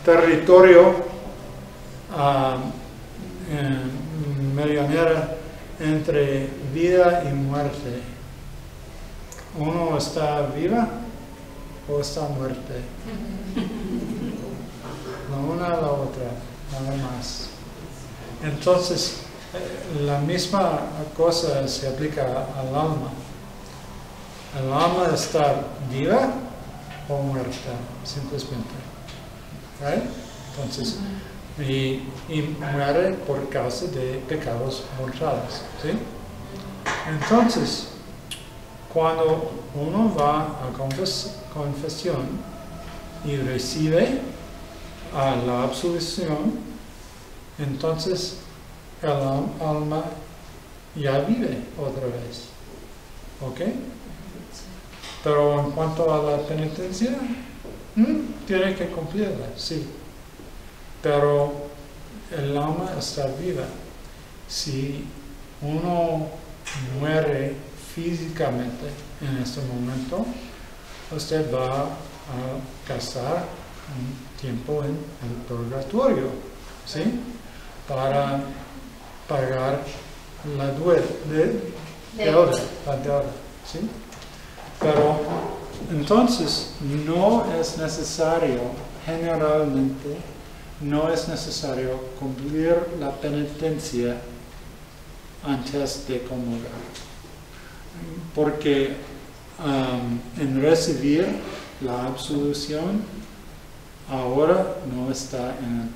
territorio medianera entre vida y muerte? ¿Uno está viva o está muerte? La una a la otra, nada más. Entonces, la misma cosa se aplica al alma. El alma está viva o muerta, simplemente. ¿Right? Entonces, y muere por causa de pecados mortales. ¿Sí? Entonces, cuando uno va a confesión y recibe la absolución, entonces el alma ya vive otra vez. ¿Ok? Pero en cuanto a la penitencia, tiene que cumplirla, sí. Pero el alma está viva. Si uno muere físicamente en este momento, usted va a gastar un tiempo en el purgatorio, ¿sí? Para pagar la deuda, ¿sí? Pero entonces no es necesario, generalmente, no es necesario cumplir la penitencia antes de comulgar. Porque en recibir la absolución, ahora no está en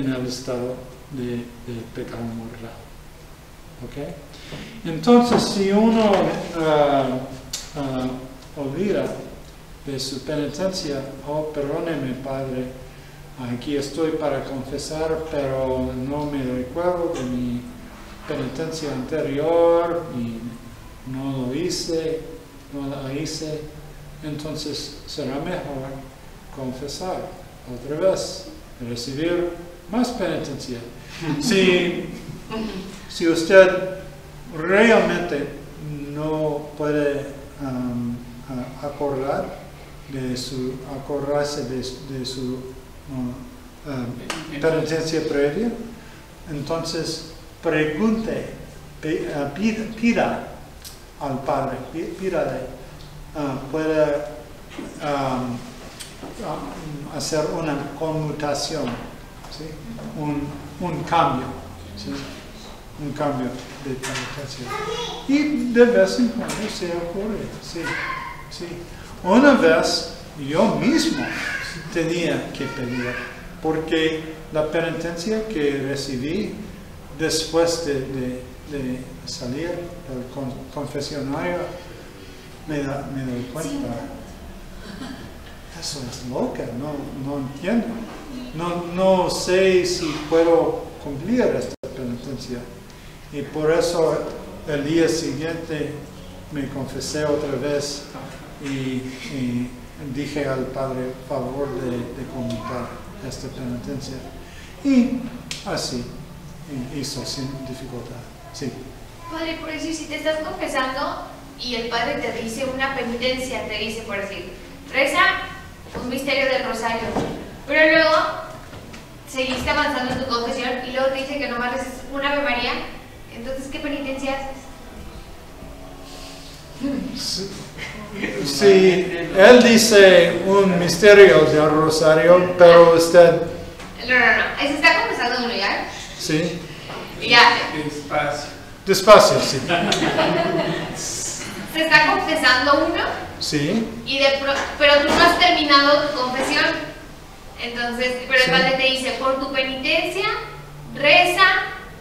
el estado de pecado mortal. ¿Ok? Entonces, si uno olvida de su penitencia, perdóneme, Padre, aquí estoy para confesar, pero no me recuerdo de mi penitencia anterior y no la hice, entonces será mejor confesar otra vez, recibir más penitencia. Si usted realmente no puede acordarse de su penitencia previa, entonces pregunte, pida al Padre, pídale, puede hacer una conmutación, ¿sí? un cambio, ¿sí? Un cambio de penitencia. Y de vez en cuando se ocurre, sí. Una vez yo mismo tenía que pedir, porque la penitencia que recibí después de salir del confesionario, me doy cuenta. Eso es loca, no entiendo. No sé si puedo cumplir esta penitencia. Y por eso el día siguiente me confesé otra vez y dije al Padre, favor de comentar esta penitencia. Y así hizo sin dificultad. Sí. Padre, por decir, si te estás confesando y el Padre te dice una penitencia, te dice, por decir, reza un misterio del rosario, pero luego seguiste avanzando en tu confesión y luego te dice que nomás reces una Ave María, entonces, ¿qué penitencia haces? Sí, él dice un misterio del rosario, pero usted... No, se está confesando uno ya. Sí. Ya. Despacio, sí. Se está confesando uno. Sí. Pero tú no has terminado tu confesión. Entonces, pero el Padre te dice, por tu penitencia, reza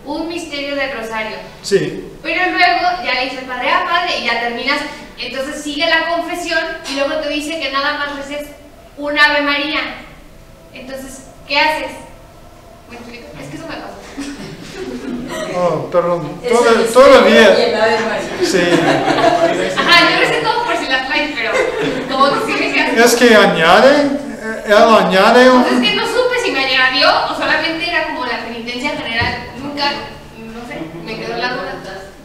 un misterio del rosario. Sí. Pero luego ya le dice el Padre, Padre, y ya terminas. Entonces sigue la confesión y luego te dice que nada más reces una Ave María. Entonces, ¿qué haces? Es que eso me pasa. Oh, perdón. Todavía. Sí. Ajá, yo recé todo por si las traes, pero como que sí que es que él añade un... Pues es que no supe si me añadió o solamente era como la penitencia general. Nunca, no sé, me quedó la duda.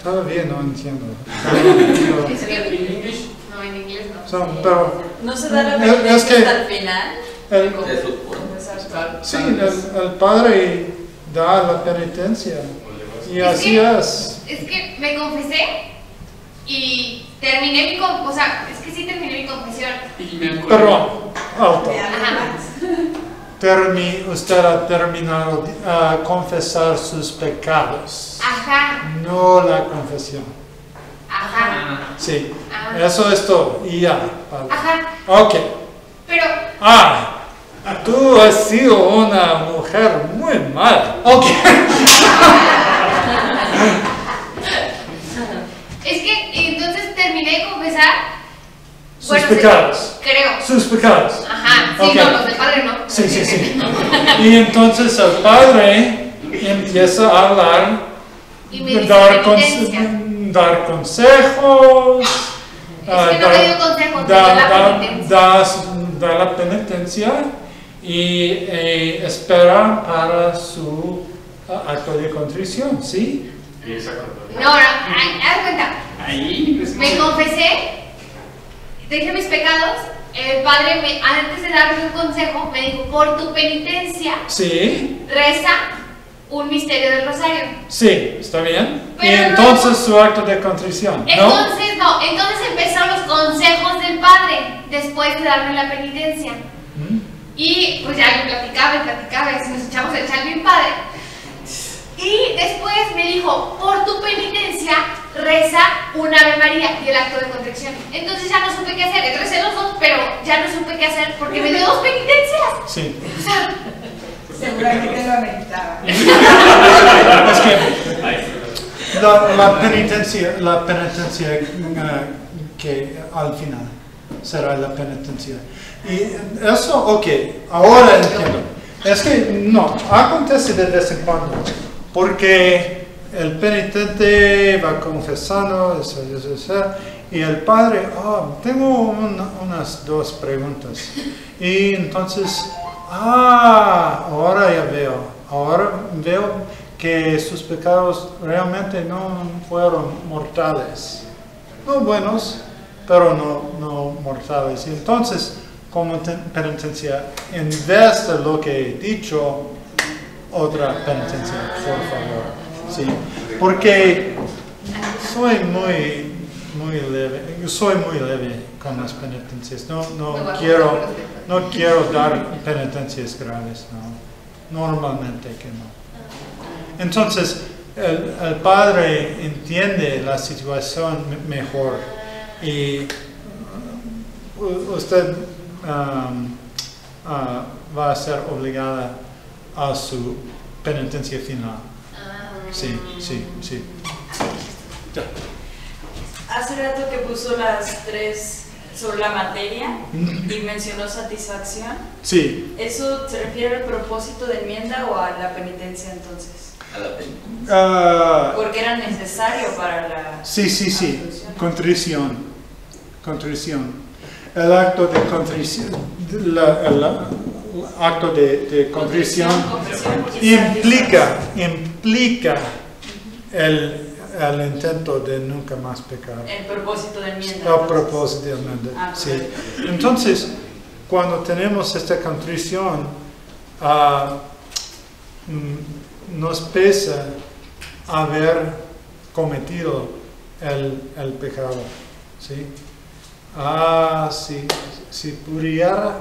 Todavía no entiendo. ¿Es en inglés? No, en inglés no. Pero, ¿No se da la penitencia hasta el final? Sí, el Padre da la penitencia. Y así es. Es que me confesé y terminé mi confesión. O sea, es que sí terminé mi confesión. Perdón, alto. Ajá. Usted ha terminado de confesar sus pecados. Ajá. No la confesión. Ajá. Sí. Eso es todo. Y ya. Ajá. Ok. Pero. Tú has sido una mujer muy mala. Ok. Es que entonces terminé de confesar sus pecados. Creo. Sus pecados. Ajá, sí, Okay. no, los del Padre no. Sí. Y entonces el Padre empieza a hablar, y me dice dar consejos. Es que no me dio consejos, me dio la penitencia. Da la penitencia y espera para su acto de contrición, ¿sí? No, haz cuenta. Me confesé, dejé mis pecados. El Padre, antes de darme un consejo, me dijo: por tu penitencia, sí, reza un misterio del rosario. Sí, está bien. Pero y entonces su acto de contrición, ¿no? Entonces empezaron los consejos del Padre después de darme la penitencia. Y pues ya yo platicaba y nos echamos el chal bien padre. Y después me dijo: por tu penitencia, reza una Ave María y el acto de contrición. Entonces ya no supe qué hacer. Recé los dos, pero ya no supe qué hacer porque me dio dos penitencias. Sí. O sea, seguramente lo ameritaba. Es que la penitencia que al final será la penitencia. Y eso, ok, ahora entiendo. Es que no, acontece de vez en cuando, porque el penitente va confesando, y el Padre, tengo unas dos preguntas. Y entonces, ahora ya veo que sus pecados realmente no fueron mortales. No buenos, pero no mortales. Y entonces, como penitencia, en vez de lo que he dicho, otra penitencia, por favor. Sí, porque soy muy leve con las penitencias. No quiero dar penitencias graves, no. Normalmente que no. Entonces, el Padre entiende la situación mejor y usted va a ser obligada a su penitencia final. Sí. Ya. Hace rato que puso las 3 sobre la materia y mencionó satisfacción. Sí. ¿Eso se refiere al propósito de enmienda o a la penitencia entonces? A la penitencia. Porque era necesario para la... Sí. Contrición. El acto de contrición, el acto de contrición implica el intento de nunca más pecar. El propósito de enmienda. El propósito de enmienda, sí. Entonces, cuando tenemos esta contrición, nos pesa haber cometido el pecado, ¿sí? Si pudiera,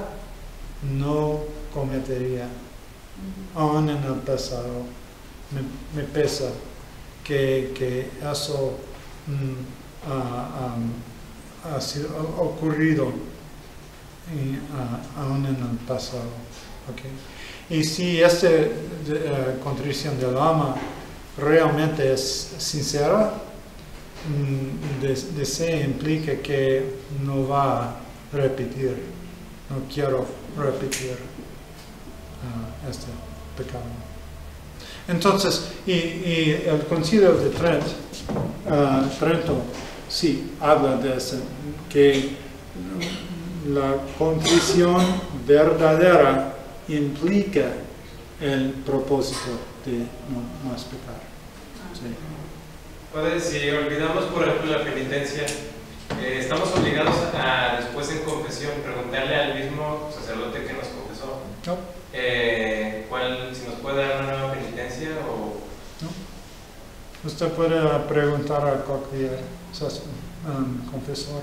no cometería. Aún en el pasado me pesa que eso ha sido ocurrido aún en el pasado. ¿Okay? Y si esta contrición del alma realmente es sincera, deseo implica que no va a repetir, no quiero repetir este pecado. Entonces, y el Concilio de Trento sí habla de eso, que la contrición verdadera implica el propósito de no más pecar. Sí. Padre, si olvidamos por ejemplo la penitencia, estamos obligados a después en confesión preguntarle al mismo sacerdote que nos confesó si nos puede dar una nueva penitencia o... No. Usted puede preguntar a cualquier confesor.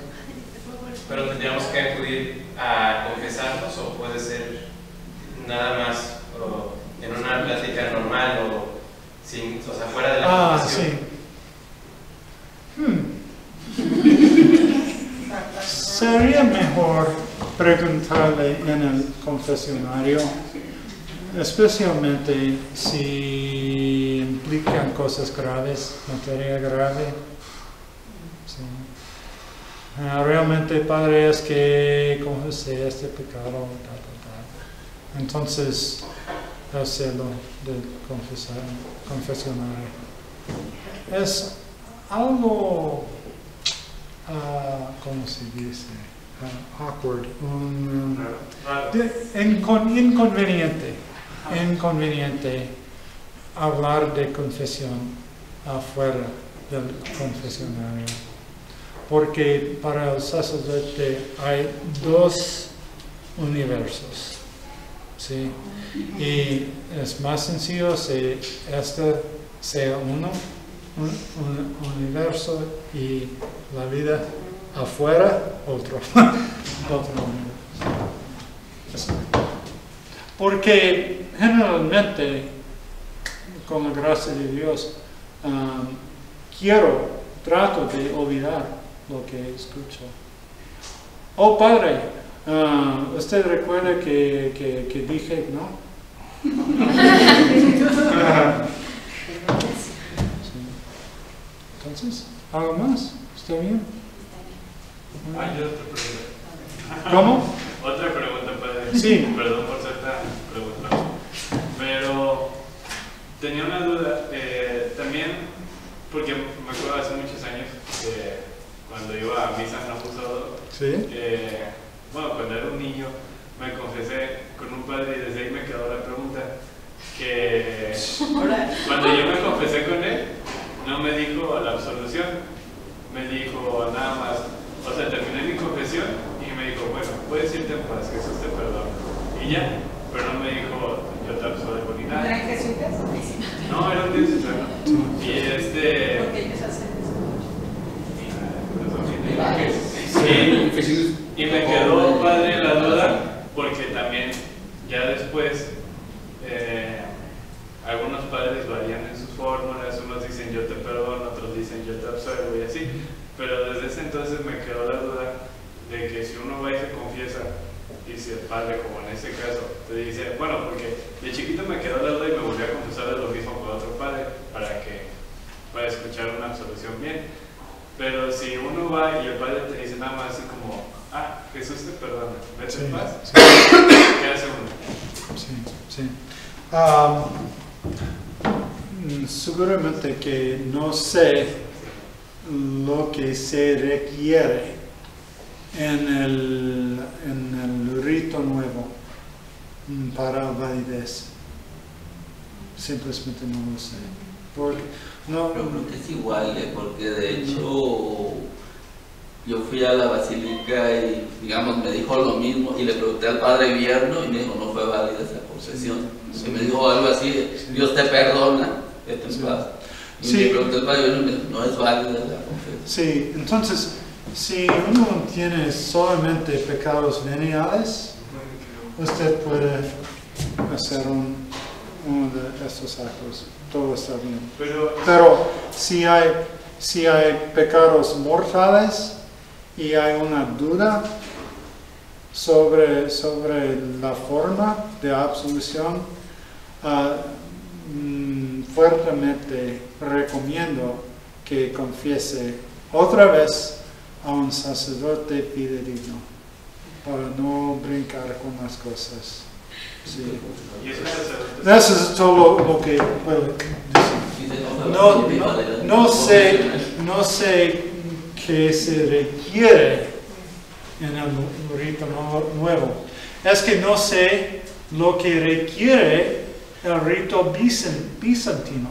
Pero tendríamos que acudir a confesarnos o puede ser nada más en una plática normal o sea, fuera de la confesión. Sería mejor preguntarle en el confesionario, especialmente si implican cosas graves, materia grave. Sí. Realmente, Padre, es que confesé este pecado, Entonces, hacerlo del confesionario. Es algo, ¿cómo se dice? Awkward, inconveniente hablar de confesión afuera del confesionario, porque para el sacerdote hay 2 universos, ¿sí? Y es más sencillo si este sea un universo y la vida afuera otro universo. Porque generalmente, con la gracia de Dios, trato de olvidar lo que escucho. Oh Padre, ¿usted recuerda que dije no? Entonces, ¿algo más? ¿Está bien? Hay otra pregunta. ¿Cómo? Otra pregunta, padre. Sí. Perdón por ser tan preguntado. Pero tenía una duda. También, porque me acuerdo hace muchos años que cuando iba a misa no forzado, bueno, cuando era un niño, me confesé con un padre y desde ahí me quedó la pregunta. Que cuando yo me confesé con él, no me dijo la absolución, me dijo nada más. O sea, terminé mi confesión y me dijo, bueno, puedes irte en paz, Jesús te perdona. Y ya, pero no me dijo, yo te absuelvo ni nada. ¿Eran jesuitas? No, era un diocesano. Y Porque ellos hacen eso. Y me quedó, padre, la duda, porque también, ya después, algunos padres varían en sus fórmulas, unos dicen yo te perdono, otros dicen yo te absuelvo y así. Pero desde ese entonces me quedó la duda de que si uno va y se confiesa y si el padre, como en ese caso, te dice, bueno, porque de chiquito me quedó la duda y me volví a confesar de lo mismo con otro padre para que pueda escuchar una absolución bien. Pero si uno va y el padre te dice nada más así como, ah, Jesús te perdona, vete en paz, ¿qué hace uno? Sí. Seguramente que no sé lo que se requiere en el rito nuevo para validez. Simplemente no lo sé. Porque, no, pero creo que es igual, porque de hecho yo fui a la basílica y digamos me dijo lo mismo y le pregunté al padre Vierno y me dijo no fue válida esa confesión. Y me dijo algo así, Dios te perdona, vete en paz. Y le pregunté al padre Vierno y me dijo no es válida la confesión. Sí, entonces si uno tiene solamente pecados veniales, usted puede hacer uno de estos actos, todo está bien. Pero si hay pecados mortales y hay una duda sobre la forma de absolución, fuertemente recomiendo que confiese otra vez a un sacerdote fidedigno para no brincar con las cosas. Sí. Eso es todo lo que puedo decir. No sé qué se requiere en el rito nuevo. Es que no sé lo que requiere el rito bizantino.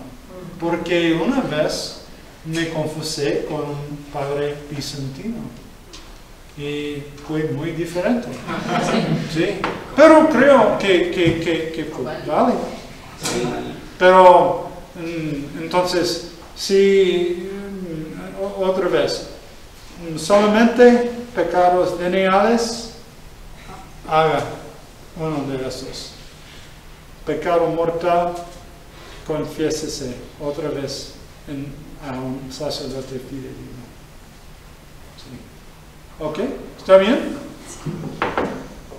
Porque una vez me confesé con un padre bizantino. Y fue muy diferente. Sí. Pero creo que fue válido. Pero entonces, si otra vez, solamente pecados veniales, haga uno de esos. Pecado mortal, confiésese otra vez a un sacerdote fidedigno. ¿Ok? ¿Está bien?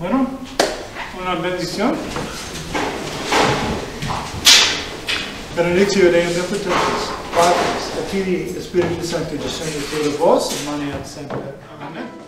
Bueno, una bendición. Benedictio Deum Omnipotens, Patris, et Filii, et Spiritus Sancti, descende sobre vos, et maneat semper. Amén.